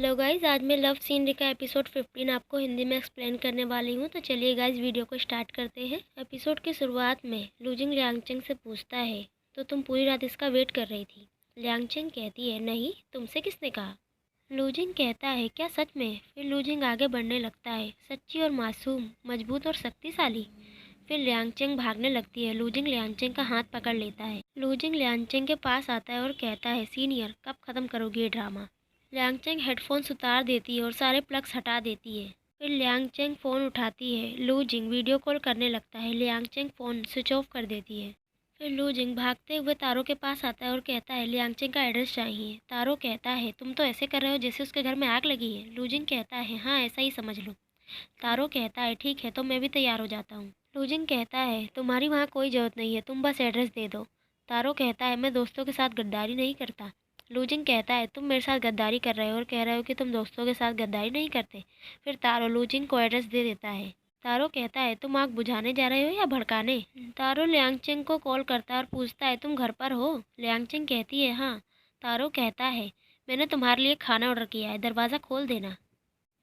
Hello guys, आज मैं love scenery का एपिसोड 15 आपको हिंदी में एक्सप्लेन करने वाली हूँ। तो चलिए गाइस, वीडियो को स्टार्ट करते हैं। एपिसोड की शुरुआत में लूजिंग लियांगचेंग से पूछता है, तो तुम पूरी रात इसका वेट कर रही थी? लियांगचेंग कहती है, नहीं, तुमसे किसने कहा? लूजिंग कहता है, क्या सच में? फिर लूजिंग आगे बढ़ने लगता है, सच्ची और मासूम, मजबूत और शक्तिशाली। फिर लियांगचेंग भागने लगती है। लूजिंग लियांगचेंग का हाथ पकड़ लेता है। लूजिंग लियांगचेंग के पास आता है और कहता है, सीनियर, कब ख़त्म करोगे ये ड्रामा? लियांगचेंग हेडफोन्स उतार देती है और सारे प्लग्स हटा देती है। फिर लियांगचेंग फ़ोन उठाती है। लूजिंग वीडियो कॉल करने लगता है। लियांगचेंग फ़ोन स्विच ऑफ कर देती है। फिर लूजिंग भागते हुए तारो के पास आता है और कहता है, लियांगचेंग का एड्रेस चाहिए। तारो कहता है, तुम तो ऐसे कर रहे हो जैसे उसके घर में आग लगी है। लूजिंग कहता है, हाँ, ऐसा ही समझ लो। तारो कहता है, ठीक है, तो मैं भी तैयार हो जाता हूँ। लूजिंग कहता है, तुम्हारी वहाँ कोई ज़रूरत नहीं है, तुम बस एड्रेस दे दो। तारो कहता है, मैं दोस्तों के साथ गद्दारी नहीं करता। लूजिंग कहता है, तुम मेरे साथ गद्दारी कर रहे हो और कह रहे हो कि तुम दोस्तों के साथ गद्दारी नहीं करते। फिर तारो लूजिंग को एड्रेस दे देता है। तारो कहता है, तुम आग बुझाने जा रहे हो या भड़काने? तारो लियांगचेंग को कॉल करता है और पूछता है, तुम घर पर हो? लियांगचेंग कहती है, हाँ। तारो कहता है, मैंने तुम्हारे लिए खाना ऑर्डर किया है, दरवाज़ा खोल देना।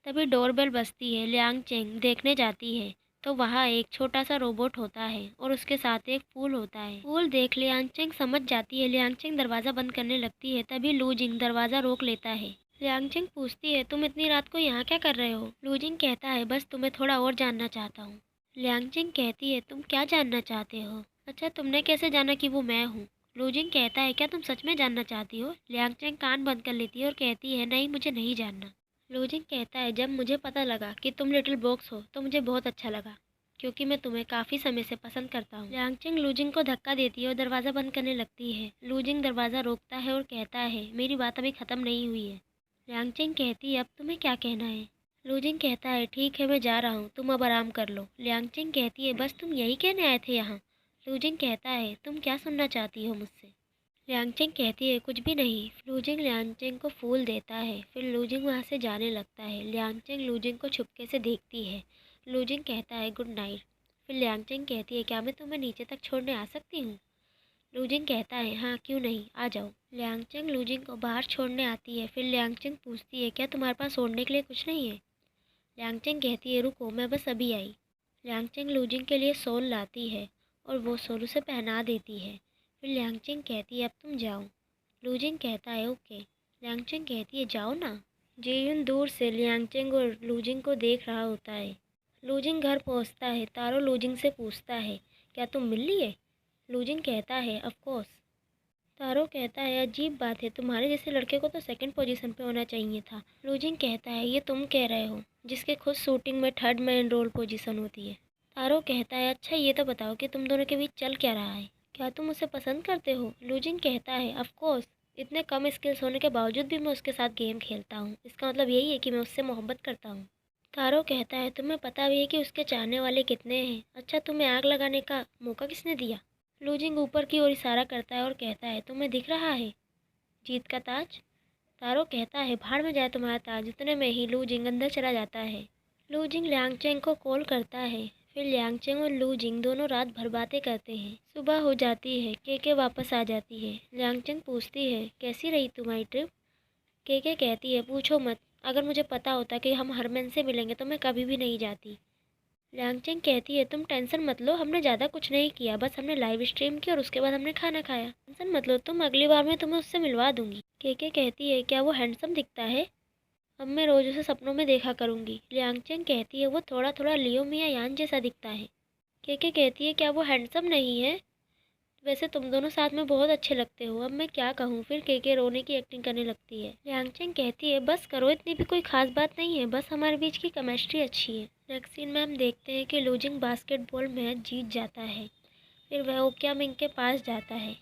तभी डोरबेल बजती है। लियांगचेंग देखने जाती है तो वहाँ एक छोटा सा रोबोट होता है और उसके साथ एक फूल होता है। फूल देख लियांगचेंग समझ जाती है। लियांगचेंग दरवाज़ा बंद करने लगती है। तभी लूजिंग दरवाज़ा रोक लेता है। लियांगचेंग पूछती है, तुम इतनी रात को यहाँ क्या कर रहे हो? लूजिंग कहता है, बस तुम्हें थोड़ा और जानना चाहता हूँ। लियांगचेंग कहती है, तुम क्या जानना चाहते हो? अच्छा, तुमने कैसे जाना कि वो मैं हूँ? लूजिंग कहता है, क्या तुम सच में जानना चाहती हो? लियांगचेंग कान बंद कर लेती है और कहती है, नहीं, मुझे नहीं जानना। लूजिंग कहता है, जब मुझे पता लगा कि तुम लिटिल बॉक्स हो तो मुझे बहुत अच्छा लगा, क्योंकि मैं तुम्हें काफ़ी समय से पसंद करता हूँ। लियांगचेंग लूजिंग को धक्का देती है और दरवाज़ा बंद करने लगती है। लूजिंग दरवाज़ा रोकता है और कहता है, मेरी बात अभी ख़त्म नहीं हुई है। लियांगचेंग कहती है, अब तुम्हें क्या कहना है? लूजिंग कहता है, ठीक है, मैं जा रहा हूँ, तुम अब आराम कर लो। लियांगचेंग कहती है, बस तुम यही कहने आए थे यहाँ? लूजिंग कहता है, तुम क्या सुनना चाहती हो मुझसे? लियांगचेंग कहती है, कुछ भी नहीं। लूजिंग लियांगचेंग को फूल देता है। फिर लूजिंग वहाँ से जाने लगता है। लियांगचेंग लूजिंग को छुपके से देखती है। लूजिंग कहता है, गुड नाइट। फिर लियांगचेंग कहती है, क्या मैं तुम्हें नीचे तक छोड़ने आ सकती हूँ? लूजिंग कहता है, हाँ, क्यों नहीं, आ जाओ। लियांगचेंग लूजिंग को बाहर छोड़ने आती है। फिर लियांगचेंग पूछती है, क्या तुम्हारे पास ओढ़ने के लिए कुछ नहीं है? लियांगचेंग कहती है, रुको, मैं बस अभी आई। लियांगचेंग लूजिंग के लिए शॉल लाती है और वो शॉल उसे पहना देती है। फिर लियांगचेंग कहती है, अब तुम जाओ। लूजिंग कहता है, ओके। लियांगचेंग कहती है, जाओ ना। जेयुन दूर से लियांगचेंग और लूजिंग को देख रहा होता है। लूजिंग घर पहुंचता है। तारो लूजिंग से पूछता है, क्या तुम मिल लिए? लूजिंग कहता है, ऑफ कोर्स। तारो कहता है, अजीब बात है, तुम्हारे जैसे लड़के को तो सेकंड पोजीशन पे होना चाहिए था। लूजिंग कहता है, ये तुम कह रहे हो, जिसके खुद शूटिंग में थर्ड मैन रोल पोजीशन होती है। तारो कहता है, अच्छा, ये तो बताओ कि तुम दोनों के बीच चल क्या रहा है? क्या तुम उसे पसंद करते हो? लूजिंग कहता है, ऑफ कोर्स, इतने कम स्किल्स होने के बावजूद भी मैं उसके साथ गेम खेलता हूँ। इसका मतलब यही है कि मैं उससे मोहब्बत करता हूँ। तारो कहता है, तुम्हें पता भी है कि उसके चाहने वाले कितने हैं? अच्छा, तुम्हें आग लगाने का मौका किसने दिया? लूजिंग ऊपर की ओर इशारा करता है और कहता है, तुम्हें दिख रहा है जीत का ताज? तारो कहता है, भाड़ में जाए तुम्हारा ताज। उतने में ही लूजिंग अंदर चला जाता है। लूजिंग लियांगचेंग को कॉल करता है। फिर लियांगचेंग और लूजिंग दोनों रात भर बातें करते हैं। सुबह हो जाती है। केके वापस आ जाती है। लियांगचेंग पूछती है, कैसी रही तुम्हारी ट्रिप? केके कहती है, पूछो मत, अगर मुझे पता होता कि हम हरमन से मिलेंगे तो मैं कभी भी नहीं जाती। लियांगचेंग कहती है, तुम टेंशन मत लो, हमने ज़्यादा कुछ नहीं किया, बस हमने लाइव स्ट्रीम की और उसके बाद हमने खाना खाया। टेंशन मत लो तुम, अगली बार मैं तुम्हें उससे मिलवा दूंगी। केके कहती है, क्या वो हैंडसम दिखता है? अब मैं रोज उसे सपनों में देखा करूंगी। लियांगचेंग कहती है, वो थोड़ा थोड़ा लियो मिया यान जैसा दिखता है। केके कहती है, क्या वो हैंडसम नहीं है? वैसे तुम दोनों साथ में बहुत अच्छे लगते हो, अब मैं क्या कहूँ। फिर केके रोने की एक्टिंग करने लगती है। लियांगचेंग कहती है, बस करो, इतनी भी कोई खास बात नहीं है, बस हमारे बीच की केमिस्ट्री अच्छी है। नेक्स्ट सीन में हम देखते हैं कि लूजिंग बास्केटबॉल मैच जीत जाता है। फिर वह ओक्यामिंग के पास जाता है।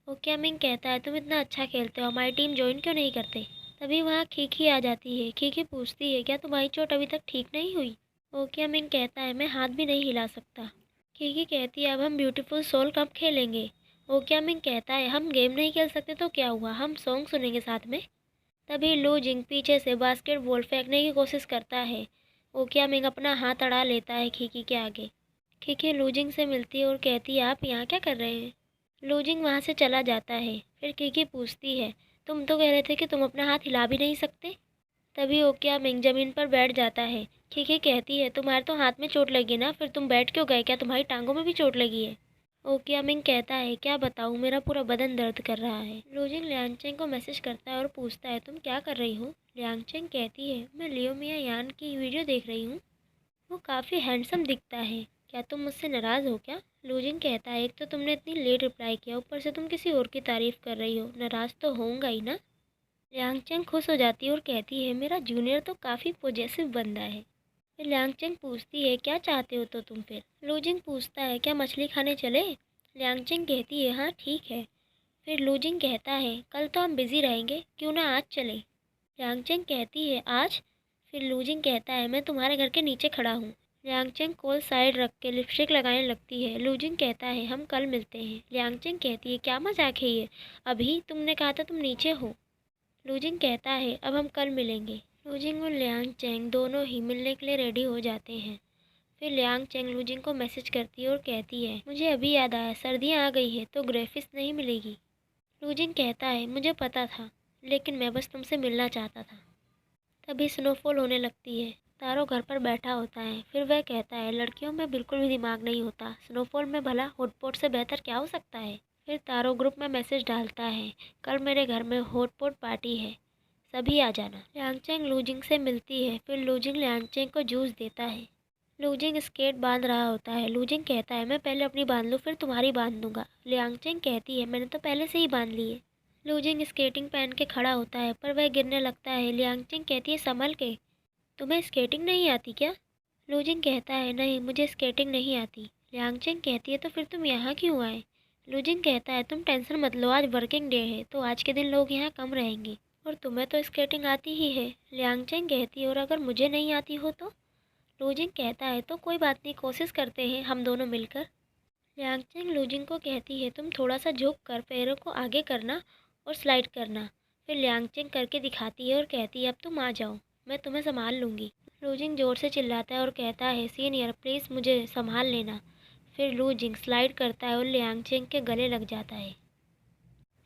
ओक्यामिंग कहता है, तुम इतना अच्छा खेलते हो, हमारी टीम ज्वाइन क्यों नहीं करते? तभी वहाँ खीखी आ जाती है। खीखी पूछती है, क्या तुम्हारी चोट अभी तक ठीक नहीं हुई? ओक्यामिंग कहता है, मैं हाथ भी नहीं हिला सकता। खीखी कहती है, अब हम ब्यूटीफुल सोल कब खेलेंगे? ओक्यामिंग कहता है, हम गेम नहीं खेल सकते तो क्या हुआ, हम सॉन्ग सुनेंगे साथ में। तभी लूजिंग पीछे से बास्केटबॉल फेंकने की कोशिश करता है। ओक्यामिंग अपना हाथ अड़ा लेता है खीखी के आगे। खीखी लूजिंग से मिलती है और कहती है, आप यहाँ क्या कर रहे हैं? लूजिंग वहाँ से चला जाता है। फिर खीखी पूछती है, तुम तो कह रहे थे कि तुम अपना हाथ हिला भी नहीं सकते। तभी ओकिया मिंग ज़मीन पर बैठ जाता है। खिखी कहती है, तुम्हारे तो हाथ में चोट लगी ना, फिर तुम बैठ क्यों गए? क्या तुम्हारी टांगों में भी चोट लगी है? ओकिया मिंग कहता है, क्या बताऊँ, मेरा पूरा बदन दर्द कर रहा है। लूजिंग लियांगचेंग को मैसेज करता है और पूछता है, तुम क्या कर रही हो? लियांगचेंग कहती है, मैं लियो मिया यान की वीडियो देख रही हूँ। वो काफ़ी हैंडसम दिखता है। क्या तुम मुझसे नाराज़ हो क्या? लूजिंग कहता है, एक तो तुमने इतनी लेट रिप्लाई किया, ऊपर से तुम किसी और की तारीफ़ कर रही हो, नाराज़ तो होऊंगा ही ना। लियांगचेंग खुश हो जाती है और कहती है, मेरा जूनियर तो काफ़ी पॉजेसिव बंदा है। फिर लियांगचेंग पूछती है, क्या चाहते हो तो तुम फिर? लूजिंग पूछता है, क्या मछली खाने चले? लियांगचेंग कहती है, हाँ ठीक है। फिर लूजिंग कहता है, कल तो हम बिज़ी रहेंगे, क्यों ना आज चले? लियांगचेंग कहती है, आज? फिर लूजिंग कहता है, मैं तुम्हारे घर के नीचे खड़ा हूँ। लियांगचेंग कोल साइड रख के लिपस्टिक लगाने लगती है। लूजिंग कहता है, हम कल मिलते हैं। लियांगचेंग कहती है, क्या मजाक है ये? अभी तुमने कहा था तुम नीचे हो। लूजिंग कहता है, अब हम कल मिलेंगे। लूजिंग और लियांगचेंग दोनों ही मिलने के लिए रेडी हो जाते हैं। फिर लियांगचेंग लूजिंग को मैसेज करती है और कहती है, मुझे अभी याद आया, सर्दियाँ आ गई है तो ग्रेफिस नहीं मिलेगी। लूजिंग कहता है, मुझे पता था, लेकिन मैं बस तुमसे मिलना चाहता था। तभी स्नोफॉल होने लगती है। तारो घर पर बैठा होता है। फिर वह कहता है, लड़कियों में बिल्कुल भी दिमाग नहीं होता, स्नोफॉल में भला हॉटपॉट से बेहतर क्या हो सकता है? फिर तारो ग्रुप में मैसेज डालता है, कल मेरे घर में हॉटपॉट पार्टी है, सभी आ जाना। लियांगचेंग लूजिंग से मिलती है। फिर लूजिंग लियांगचेंग को जूस देता है। लूजिंग स्केट बांध रहा होता है। लूजिंग कहता है, मैं पहले अपनी बांध लूँ फिर तुम्हारी बांध दूंगा। लियांगचेंग कहती है, मैंने तो पहले से ही बांध ली है। लूजिंग स्केटिंग पहन के खड़ा होता है, पर वह गिरने लगता है। लियांगचेंग कहती है, संभल के, तुम्हें स्केटिंग नहीं आती क्या? लूजिंग कहता है, नहीं, मुझे स्केटिंग नहीं आती। लियांगचेंग कहती है, तो फिर तुम यहाँ क्यों आए? लूजिंग कहता है, तुम टेंशन मत लो, आज वर्किंग डे है तो आज के दिन लोग यहाँ कम रहेंगे, और तुम्हें तो स्केटिंग आती ही है। लियांगचेंग कहती है, और अगर मुझे नहीं आती हो तो? लूजिंग कहता है, तो कोई बात नहीं, कोशिश करते हैं हम दोनों मिलकर। लियांगचेंग लूजिंग को कहती है, तुम थोड़ा सा झुक कर पैरों को आगे करना और स्लाइड करना। फिर लियांगचेंग करके दिखाती है और कहती है, अब तुम आ जाओ, मैं तुम्हें संभाल लूँगी। लूजिंग ज़ोर से चिल्लाता है और कहता है, सीनियर प्लीज़ मुझे संभाल लेना। फिर लूजिंग स्लाइड करता है और लियांगचेंग के गले लग जाता है।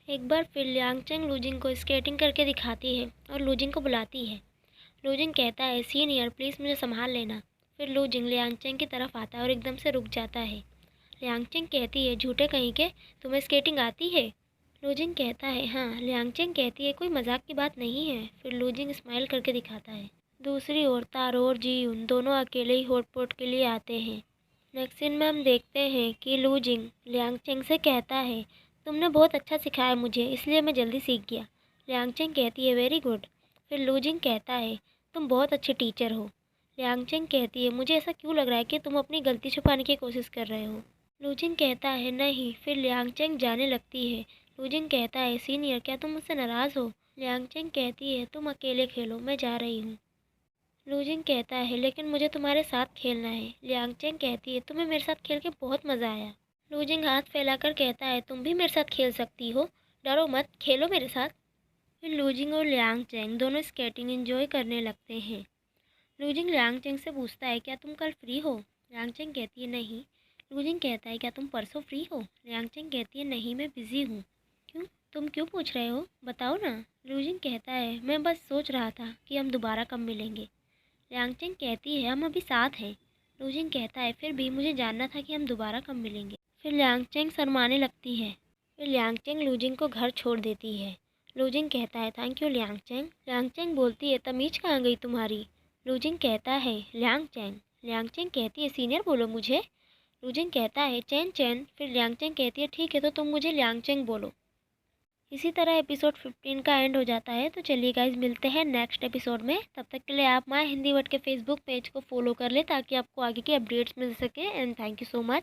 एक बार फिर लियांगचेंग लूजिंग को स्केटिंग करके दिखाती है और लूजिंग को बुलाती है। लूजिंग कहता है, सीनियर प्लीज़ मुझे संभाल लेना। फिर लूजिंग लियांगचेंग की तरफ आता है और एकदम से रुक जाता है। लियांगचेंग कहती है, झूठे कहीं के, तुम्हें स्केटिंग आती है? लूजिंग कहता है, हाँ। लियांगचेंग कहती है, कोई मजाक की बात नहीं है। फिर लूजिंग स्माइल करके दिखाता है। दूसरी ओर तारो और जीयून दोनों अकेले ही हॉटपॉट के लिए आते हैं। नेक्स्ट सीन में हम देखते हैं कि लूजिंग लियांगचेंग से कहता है, तुमने बहुत अच्छा सिखाया मुझे, इसलिए मैं जल्दी सीख गया। लियांगचेंग कहती है, वेरी गुड। फिर लूजिंग कहता है, तुम बहुत अच्छे टीचर हो। लियांगचेंग कहती है, मुझे ऐसा क्यों लग रहा है कि तुम अपनी गलती छुपाने की कोशिश कर रहे हो? लूजिंग कहता है, नहीं। फिर लियांगचेंग जाने लगती है। लूजिंग कहता है, सीनियर क्या तुम मुझसे नाराज़ हो? लियांगचेंग कहती है, तुम अकेले खेलो, मैं जा रही हूँ। लूजिंग कहता है, लेकिन मुझे तुम्हारे साथ खेलना है। लियांगचेंग कहती है, तुम्हें मेरे साथ खेल के बहुत मज़ा आया। लूजिंग हाथ फैलाकर कहता है, तुम भी मेरे साथ खेल सकती हो, डरो मत, खेलो मेरे साथ। फिर लूजिंग और लियांगचेंग दोनों स्केटिंग एंजॉय करने लगते हैं। लूजिंग लियांगचेंग से पूछता है, क्या तुम कल फ्री हो? लियांगचेंग कहती है, नहीं। लूजिंग कहता है, क्या तुम परसों फ्री हो? लियांगचेंग कहती है, नहीं, मैं बिज़ी हूँ। क्यों? तुम क्यों पूछ रहे हो, बताओ ना। लूजिंग कहता है, मैं बस सोच रहा था कि हम दोबारा कब मिलेंगे। लियांगचेंग कहती है, हम अभी साथ हैं। लूजिंग कहता है, फिर भी मुझे जानना था कि हम दोबारा कब मिलेंगे। फिर लियांगचेंग शर्माने लगती है। फिर लियांगचेंग लूजिंग को घर छोड़ देती है। लूजिंग कहता है, थैंक यू लियांगचेंग। लियांगचेंग बोलती है, तमीज़ कहाँ गई तुम्हारी? लूजिंग कहता है, लियांगचेंग। लियांगचेंग कहती है, सीनियर बोलो मुझे। लूजिंग कहता है, चैन चैन। फिर लियांगचेंग कहती है, ठीक है तो तुम मुझे लियांगचेंग बोलो। इसी तरह एपिसोड 15 का एंड हो जाता है। तो चलिए गाइज, मिलते हैं नेक्स्ट एपिसोड में। तब तक के लिए आप माय हिंदी वर्ड के फेसबुक पेज को फॉलो कर लें ताकि आपको आगे की अपडेट्स मिल सके। And thank you so much.